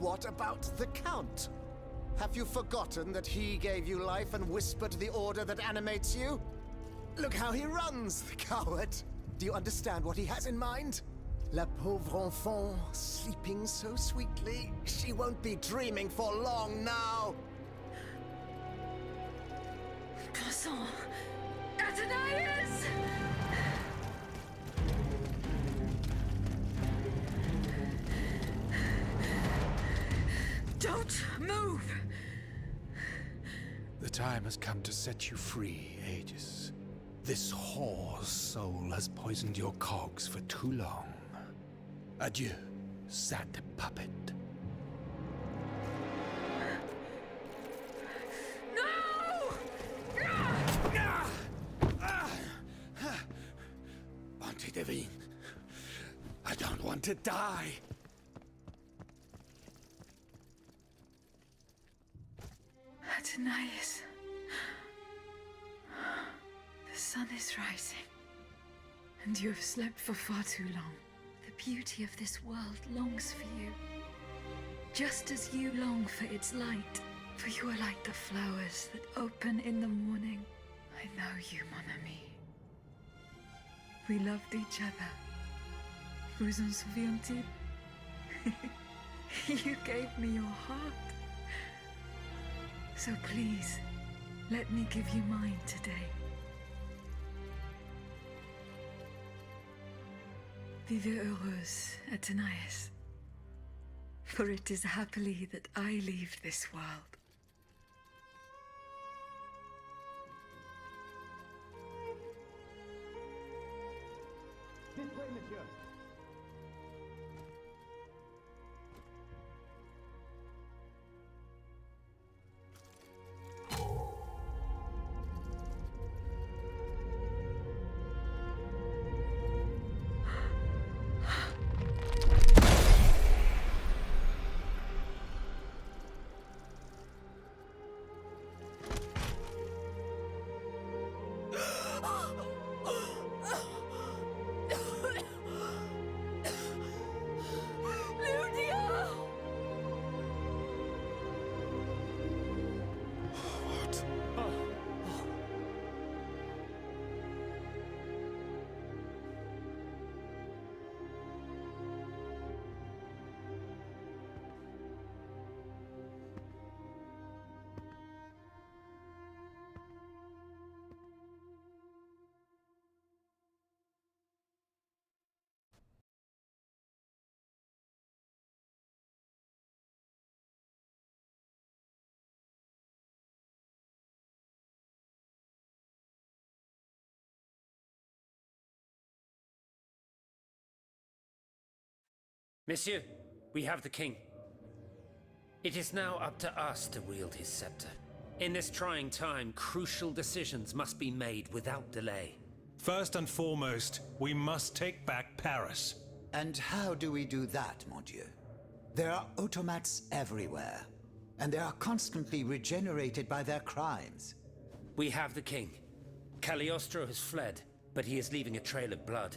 what about the Count? Have you forgotten that he gave you life and whispered the order that animates you? Look how he runs, the coward! Do you understand what he has in mind? La pauvre enfant, sleeping so sweetly. She won't be dreaming for long now. Croissant! Athenais! Don't move! The time has come to set you free, Aegis. This whore's soul has poisoned your cogs for too long. Adieu, sad puppet. No! Bonté Divine, I don't want to die. Athenais. The sun is rising, and you have slept for far too long. The beauty of this world longs for you, just as you long for its light. For you are like the flowers that open in the morning. I know you, mon ami. We loved each other. Vous en souvient-il? You gave me your heart. So please, let me give you mine today. Vivez heureuse, Athenais. For it is happily that I leave this world. This way, monsieur. Monsieur, we have the king. It is now up to us to wield his scepter. In this trying time, crucial decisions must be made without delay. First and foremost, we must take back Paris. And how do we do that, mon Dieu? There are automats everywhere, and they are constantly regenerated by their crimes. We have the king. Cagliostro has fled, but he is leaving a trail of blood.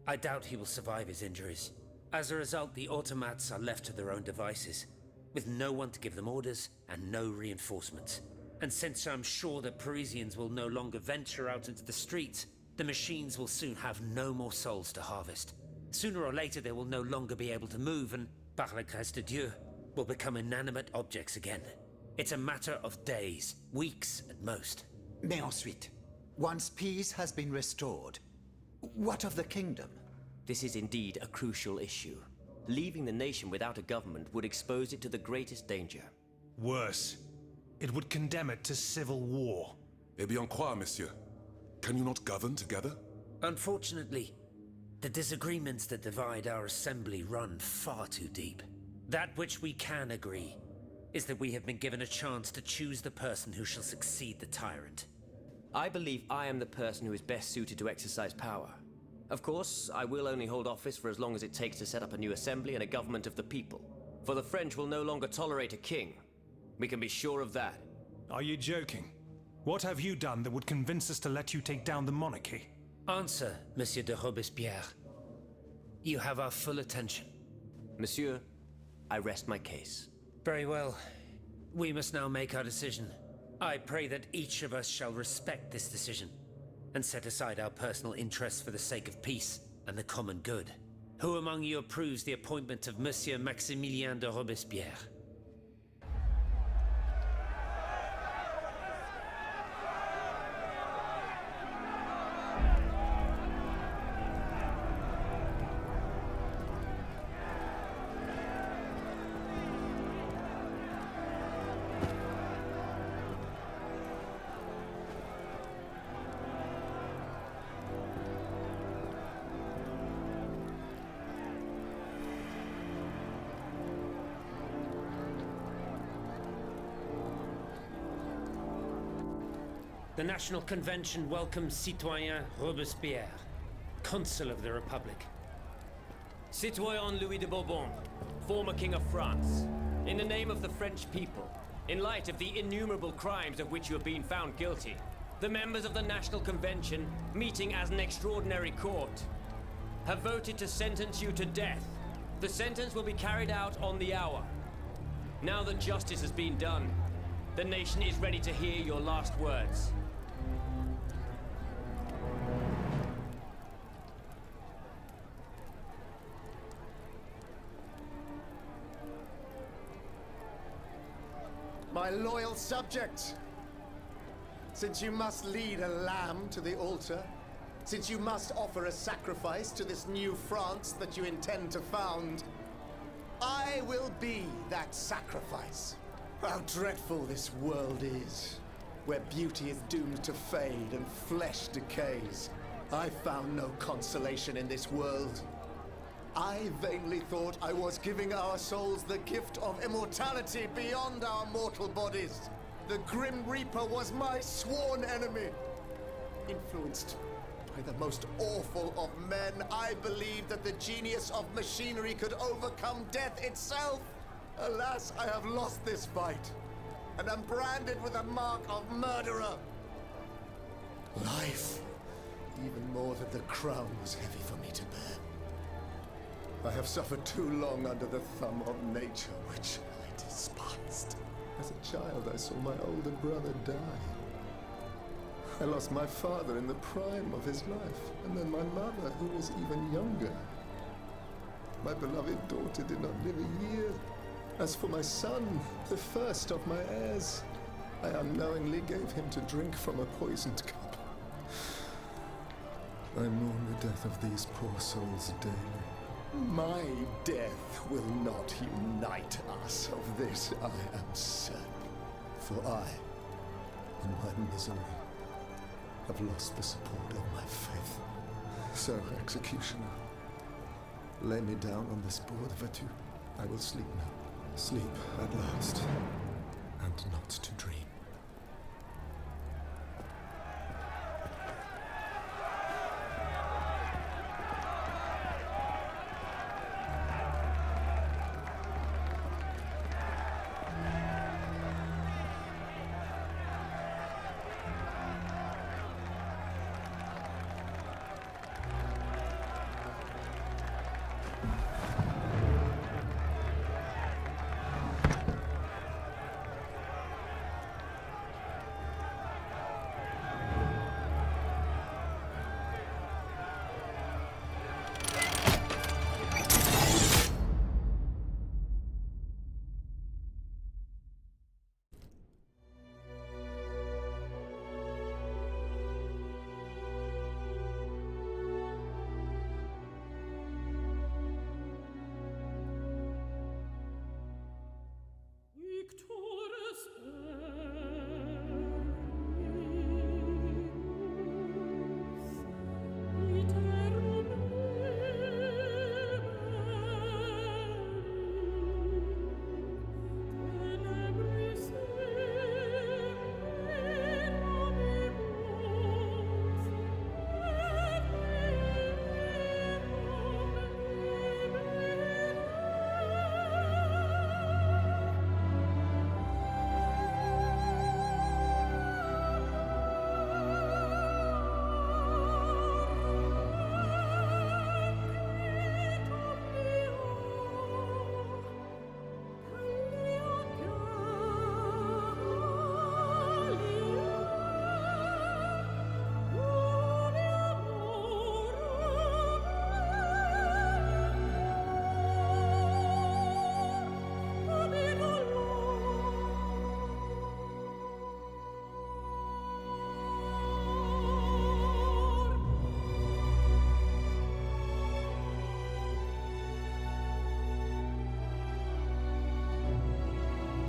I doubt he will survive his injuries. As a result, the automats are left to their own devices, with no one to give them orders and no reinforcements. And since I'm sure that Parisians will no longer venture out into the streets, the machines will soon have no more souls to harvest. Sooner or later, they will no longer be able to move and, par la grâce de Dieu, will become inanimate objects again. It's a matter of days, weeks at most. Mais ensuite, once peace has been restored, what of the kingdom? This is indeed a crucial issue. Leaving the nation without a government would expose it to the greatest danger. Worse, it would condemn it to civil war. Eh bien quoi, monsieur? Can you not govern together? Unfortunately, the disagreements that divide our assembly run far too deep. That which we can agree is that we have been given a chance to choose the person who shall succeed the tyrant. I believe I am the person who is best suited to exercise power. Of course, I will only hold office for as long as it takes to set up a new assembly and a government of the people. For the French will no longer tolerate a king. We can be sure of that. Are you joking? What have you done that would convince us to let you take down the monarchy? Answer, Monsieur de Robespierre. You have our full attention. Monsieur, I rest my case. Very well. We must now make our decision. I pray that each of us shall respect this decision and set aside our personal interests for the sake of peace and the common good. Who among you approves the appointment of Monsieur Maximilien de Robespierre? The National Convention welcomes Citoyen Robespierre, Consul of the Republic. Citoyen Louis de Bourbon, former King of France, in the name of the French people, in light of the innumerable crimes of which you have been found guilty, the members of the National Convention, meeting as an extraordinary court, have voted to sentence you to death. The sentence will be carried out on the hour. Now that justice has been done, the nation is ready to hear your last words. My loyal subject, since you must lead a lamb to the altar, since you must offer a sacrifice to this new France that you intend to found, I will be that sacrifice. How dreadful this world is, where beauty is doomed to fade and flesh decays. I found no consolation in this world. I vainly thought I was giving our souls the gift of immortality beyond our mortal bodies. The Grim Reaper was my sworn enemy. Influenced by the most awful of men, I believed that the genius of machinery could overcome death itself. Alas, I have lost this fight, and am branded with the mark of murderer. Life, even more than the crown, was heavy for me to bear. I have suffered too long under the thumb of nature, which I despised. As a child, I saw my older brother die. I lost my father in the prime of his life, and then my mother, who was even younger. My beloved daughter did not live a year. As for my son, the first of my heirs, I unknowingly gave him to drink from a poisoned cup. I mourn the death of these poor souls daily. My death will not unite us, of this I am certain. For I, in my misery, have lost the support of my faith. So, executioner, lay me down on this board of Vatu. I will sleep now. Sleep at last, and not to dream.